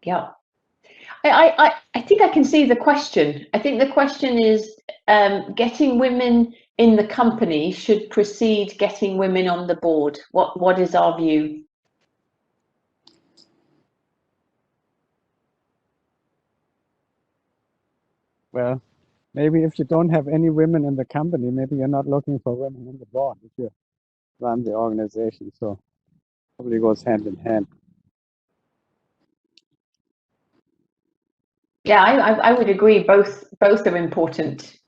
Yeah, I think I can see the question. I think the question is, getting women in the company should precede getting women on the board. What is our view? Well, maybe if you don't have any women in the company, maybe you're not looking for women in the board if you run the organization. So probably goes hand in hand. Yeah, I would agree. Both are important,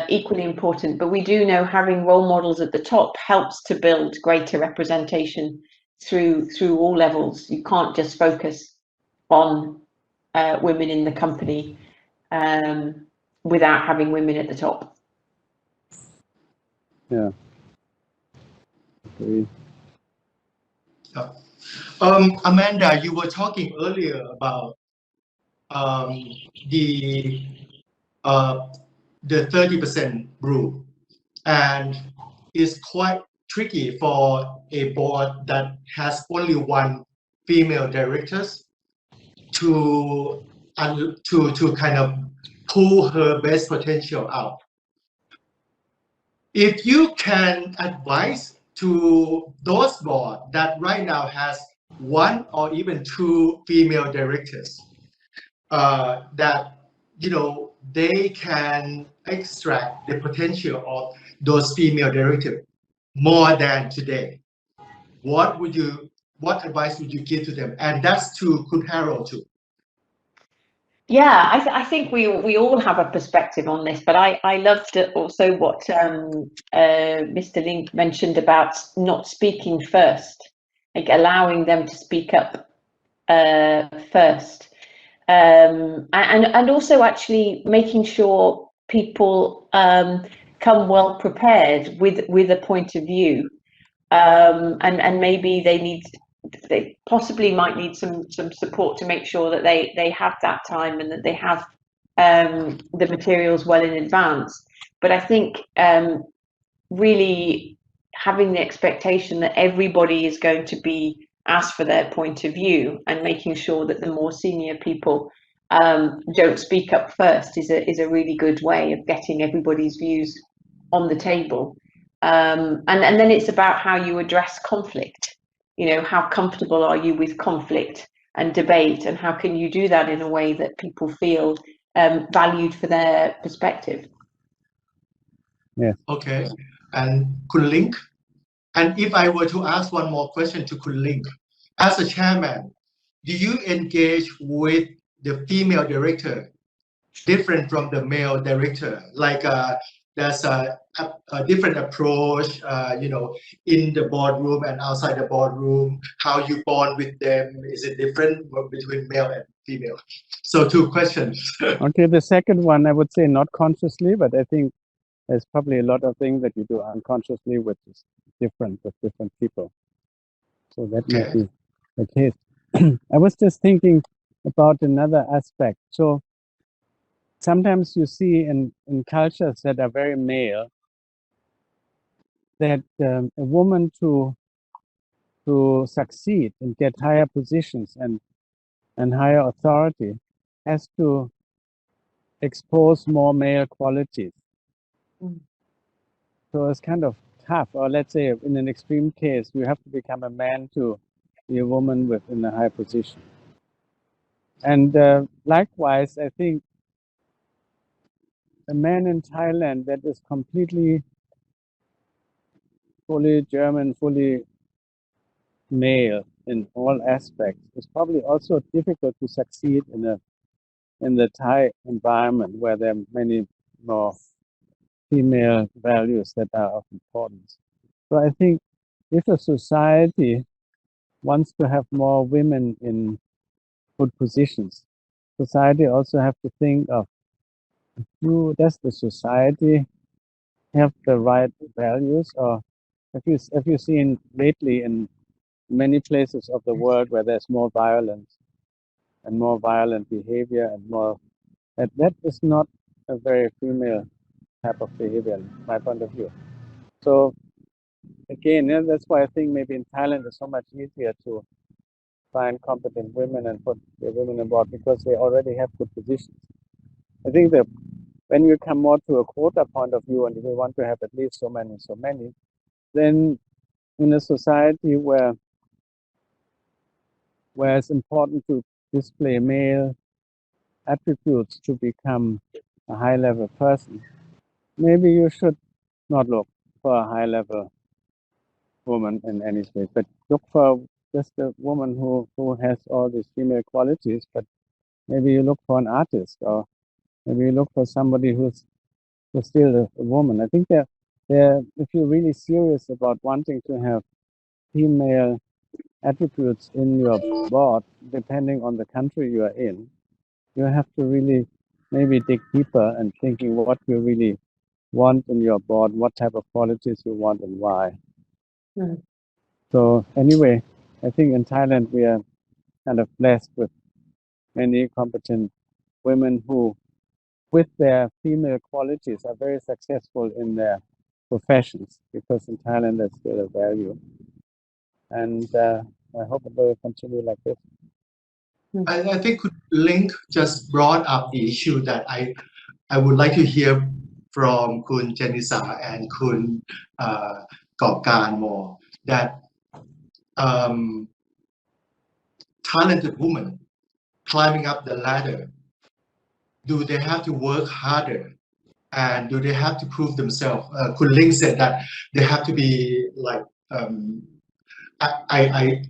equally important. But we do know having role models at the top helps to build greater representation through all levels. You can't just focus on women in the company without having women at the top. Yeah. Agree. Amanda, you were talking earlier about the 30% rule, and it's quite tricky for a board that has only one female directors to kind of pull her best potential out. If you can advise to those boards that right now has one or even two female directors, that they can extract the potential of those female directors more than today, what advice would you give to them? And that's to Kun Harald too. Yeah, I think we all have a perspective on this, but I loved also what Mr. Link mentioned about not speaking first, like allowing them to speak up first, and also actually making sure people come well prepared with a point of view, and maybe they possibly might need some support to make sure that they have that time and that they have the materials well in advance. But I think really having the expectation that everybody is going to be asked for their point of view and making sure that the more senior people don't speak up first is a really good way of getting everybody's views on the table. And then it's about how you address conflict. How comfortable are you with conflict and debate, and how can you do that in a way that people feel valued for their perspective? Yes. Okay. And Kun Link, and if I were to ask one more question to Kun Link, as a chairman, do you engage with the female director different from the male director? Like there's a different approach, in the boardroom and outside the boardroom. How you bond with them, is it different between male and female? So 2 questions. Okay, the second one, I would say not consciously, but I think there's probably a lot of things that you do unconsciously, which is different with different people. So that may be the case. I was just thinking about another aspect. So sometimes you see in cultures that are very male that a woman to succeed and get higher positions and higher authority has to expose more male qualities. So it's kind of tough. Or let's say in an extreme case, you have to become a man to be a woman within a high position. And likewise, I think a man in Thailand that is completely fully German, fully male in all aspects, is probably also difficult to succeed in the Thai environment where there are many more female values that are of importance. So I think if a society wants to have more women in good positions, society also have to think of, does the society have the right values? Or have you seen lately in many places of the world where there's more violence and more violent behavior and more, that is not a very female type of behavior, in my point of view. So again, that's why I think maybe in Thailand it's so much easier to find competent women and put the women on board because they already have good positions. I think that when you come more to a quota point of view and we want to have at least so many, then in a society where it's important to display male attributes to become a high-level person, maybe you should not look for a high-level woman in any way, but look for just a woman who has all these female qualities. But maybe you look for an artist, or maybe you look for somebody who's still a woman. I think that if you're really serious about wanting to have female attributes in your board, depending on the country you are in, you have to really maybe dig deeper and thinking what you really want in your board, what type of qualities you want and why. So anyway, I think in Thailand we are kind of blessed with many competent women who, with their female qualities, are very successful in their professions, because in Thailand that's still a value. And I hope it will continue like this. I think Link just brought up the issue that I would like to hear from Kun Jainnisa and Kun Gopkan more, that talented women climbing up the ladder, do they have to work harder? And do they have to prove themselves? Kun Link said that they have to be like, I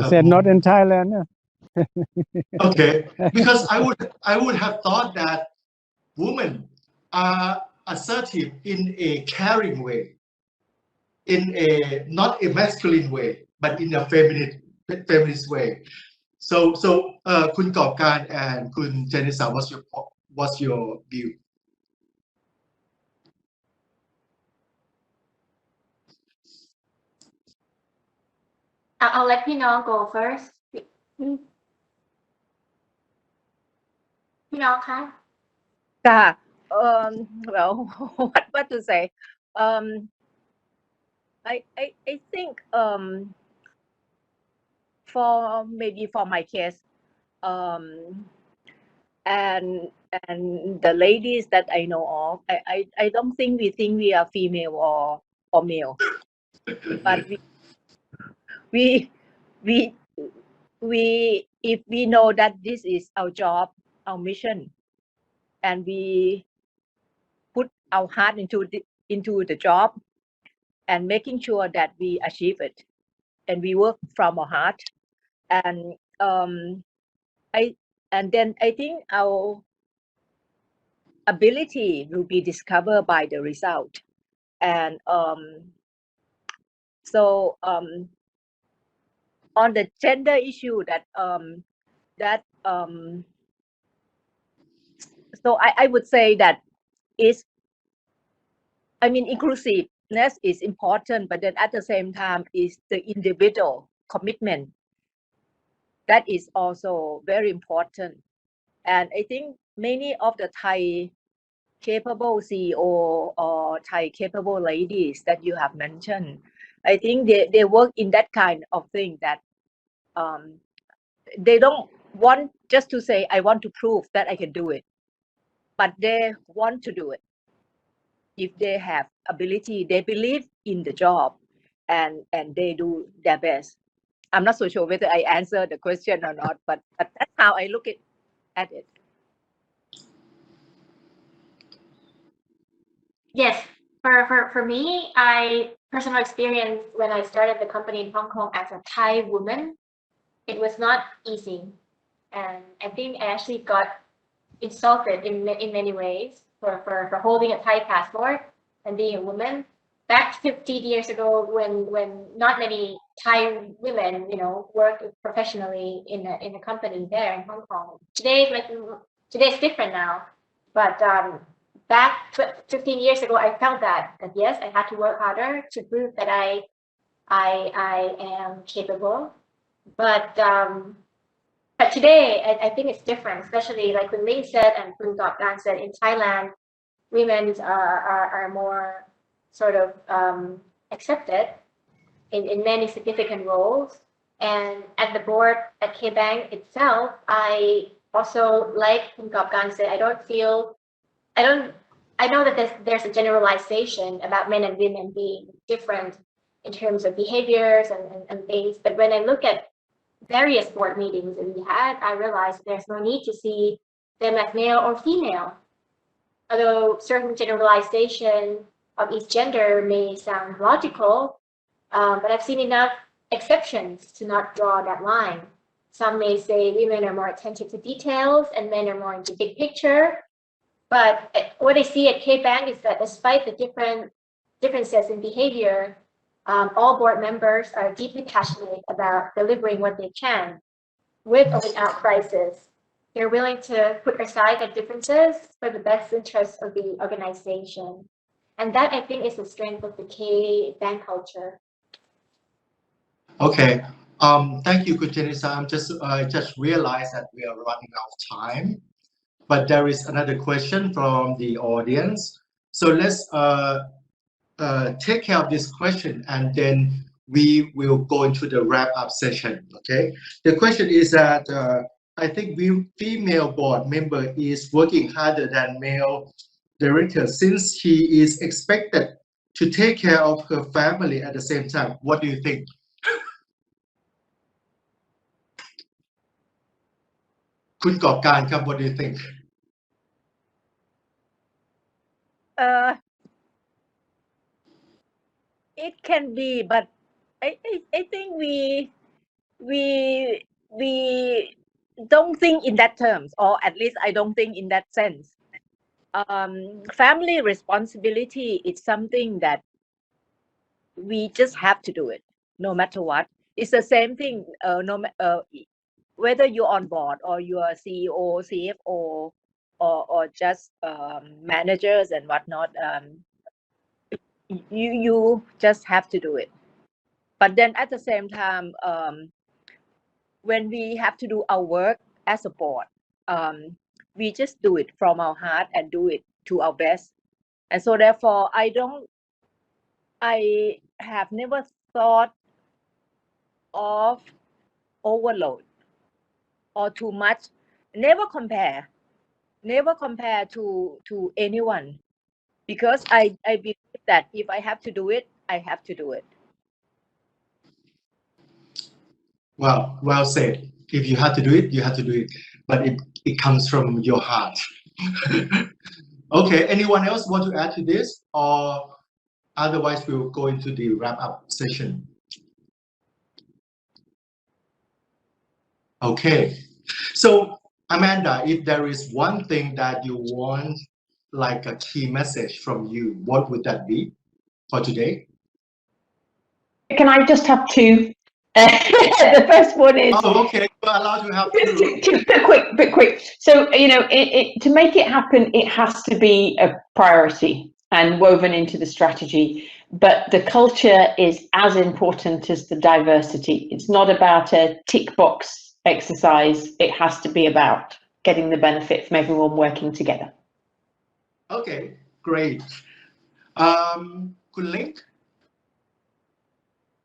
said not in Thailand. Yeah. Okay, because I would have thought that women are assertive in a caring way, in a not a masculine way, but in a feminist way. So Kun Gopkan and Kun Jainnisa, what's your view? I'll let Pinong go first. Pinong,คะ? Well, what to say? I think for my case, and the ladies that I know of, I don't think we are female or male, but we if we know that this is our job, our mission, and we put our heart into the job and making sure that we achieve it, and we work from our heart, and then I think our ability will be discovered by the result. And so on the gender issue so I would say that inclusiveness is important, but then at the same time is the individual commitment that is also very important. And I think many of the Thai capable CEO or Thai capable ladies that you have mentioned, I think they work in that kind of thing, that they don't want just to say, I want to prove that I can do it, but they want to do it. If they have ability, they believe in the job, and they do their best. I'm not so sure whether I answered the question or not, but that's how I look at it. Yes, for me, personal experience when I started the company in Hong Kong as a Thai woman, it was not easy, and I think I actually got insulted in many ways for holding a Thai passport and being a woman. Back 15 years ago, when not many Thai women, worked professionally in a company there in Hong Kong. Today's different now, but back 15 years ago, I felt that yes, I had to work harder to prove that I am capable. But today, I think it's different, especially like when Ling said and Kun Gopkan said, in Thailand, women are more sort of accepted in many significant roles. And at the board at KBank itself, I also, like Kun Gopkan said, I know that there's a generalization about men and women being different in terms of behaviors and things. But when I look at various board meetings that we had, I realized there's no need to see them as male or female. Although certain generalization of each gender may sound logical, but I've seen enough exceptions to not draw that line. Some may say women are more attentive to details and men are more into big picture. But what I see at KBank is that despite the differences in behavior, all board members are deeply passionate about delivering what they can, with or without crisis. They're willing to put aside their differences for the best interest of the organization. And that, I think, is the strength of the KBank culture. Okay. Thank you, Kun Jainnisa. I just realized that we are running out of time. But there is another question from the audience. So let's take care of this question, and then we will go into the wrap-up session. Okay. The question is that I think female board member is working harder than male director since she is expected to take care of her family at the same time. What do you think? Kun Gopkan, what do you think? It can be, but I think we don't think in that terms, or at least I don't think in that sense. Family responsibility is something that we just have to do it, no matter what. It's the same thing, whether you're on board or you are CEO, CFO, or just managers and whatnot. You just have to do it. But then at the same time, when we have to do our work as a board, we just do it from our heart and do it to our best. And so therefore, I have never thought of overload or too much. Never compare to anyone, because I believe that if I have to do it, I have to do it. Well said. If you have to do it, you have to do it. But it comes from your heart. Okay, anyone else want to add to this? Or otherwise we'll go into the wrap-up session. Okay. So Amanda, if there is one thing that you want, like a key message from you, what would that be for today? Can I just have two? The first one is... Oh, okay. We're allowed to have two. Bit quick. So, you know, to make it happen, it has to be a priority and woven into the strategy. But the culture is as important as the diversity. It's not about a tick box exercise. It has to be about getting the benefit from everyone working together. Okay, great. Kun Link?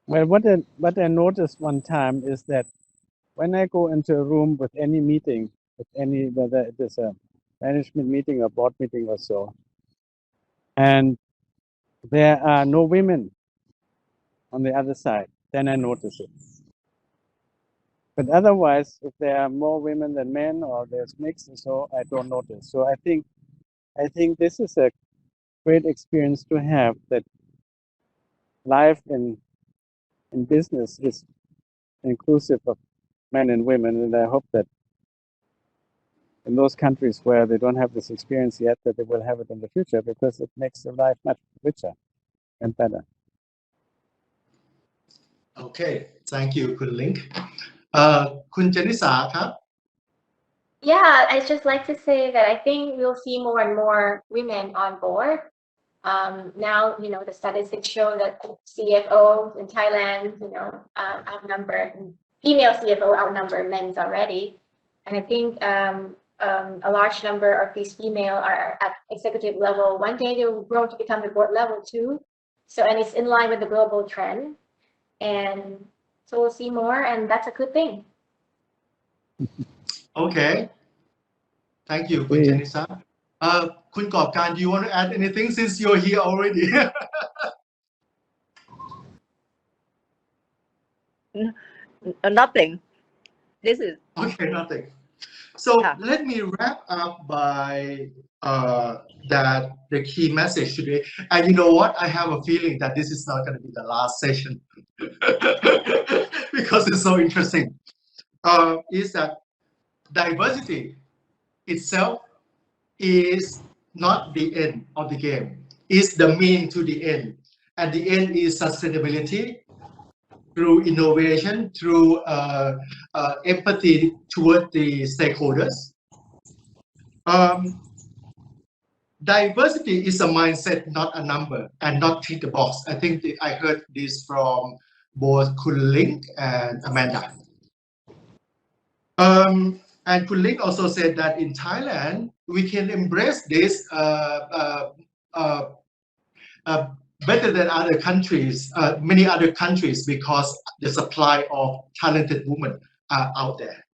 Well, what I noticed one time is that when I go into a room with any meeting, whether it is a management meeting or board meeting or so, and there are no women on the other side, then I notice it. But otherwise, if there are more women than men or there's mixed and so, I don't notice. So I think this is a great experience to have, that life in business is inclusive of men and women, and I hope that in those countries where they don't have this experience yet, that they will have it in the future, because it makes their life much richer and better. Okay, thank you, Kun Link. Kun Jainnisa, Yeah, I'd just like to say that I think we'll see more and more women on board. Now, you know, the statistics show that CFOs in Thailand, you know, outnumber, female CFO outnumber men's already. And I think a large number of these female are at executive level. One day they will grow to become the board level too. So, and it's in line with the global trend. And so we'll see more, and that's a good thing. Okay. Thank you, Kun Jainnisa. Kun Gopkan, do you want to add anything since you're here already? Nothing. This is okay, nothing. So let me wrap up by that the key message today. And you know what? I have a feeling that this is not going to be the last session because it's so interesting. Is that diversity itself is not the end of the game. It's the mean to the end. And the end is sustainability through innovation, through empathy toward the stakeholders. Diversity is a mindset, not a number, and not tick the box. I think I heard this from both Kun Link and Amanda. And Kun Link also said that in Thailand, we can embrace this better than other countries, many other countries, because the supply of talented women are out there.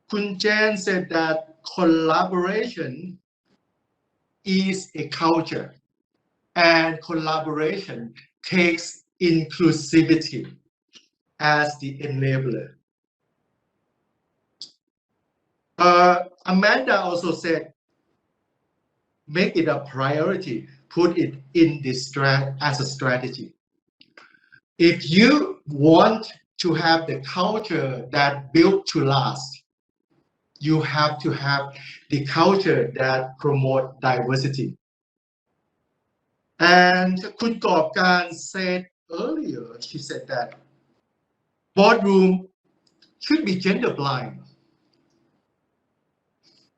Kun Jan said that collaboration is a culture, and collaboration takes inclusivity as the enabler. Amanda also said, make it a priority, put it in this as a strategy. If you want to have the culture that built to last, you have to have the culture that promote diversity. And Kun Gopkan said earlier, she said that boardroom should be gender blind.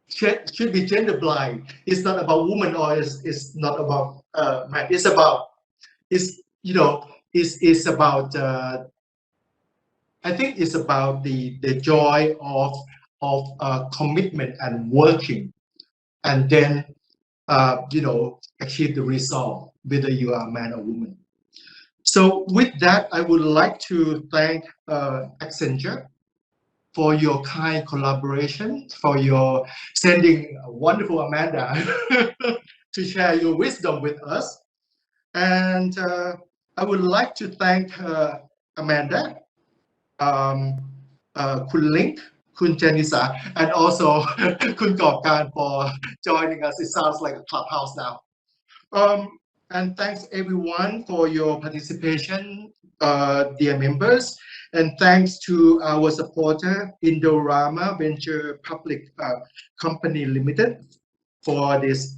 Should be gender blind. It's not about women, or it's not about man. It's about, it's about I think it's about the joy of commitment and working, and then achieve the result, whether you are a man or woman. So with that, I would like to thank Accenture for your kind collaboration, for your sending wonderful Amanda to share your wisdom with us. And I would like to thank Amanda, Kun Link, Kun Jainnisa, and also Kun Gopkan for joining us. It sounds like a clubhouse now. And thanks everyone for your participation, dear members. And thanks to our supporter, Indorama Venture Public Company Limited, for these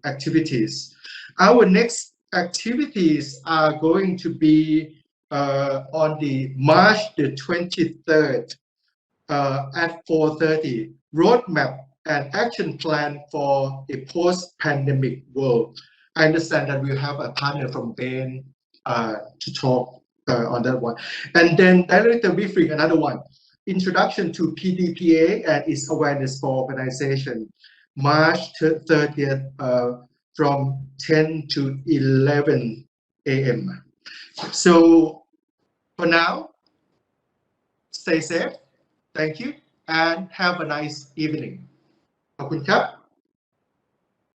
activities. Our next activities are going to be on the March the 23rd at 4:30, roadmap and action plan for a post-pandemic world. I understand that we have a partner from Bain to talk on that one. And then Director Wifring, another one, introduction to PDPA and its awareness for organization, March 30th from 10 to 11 a.m. So for now, stay safe. Thank you and have a nice evening. ขอบคุณครับ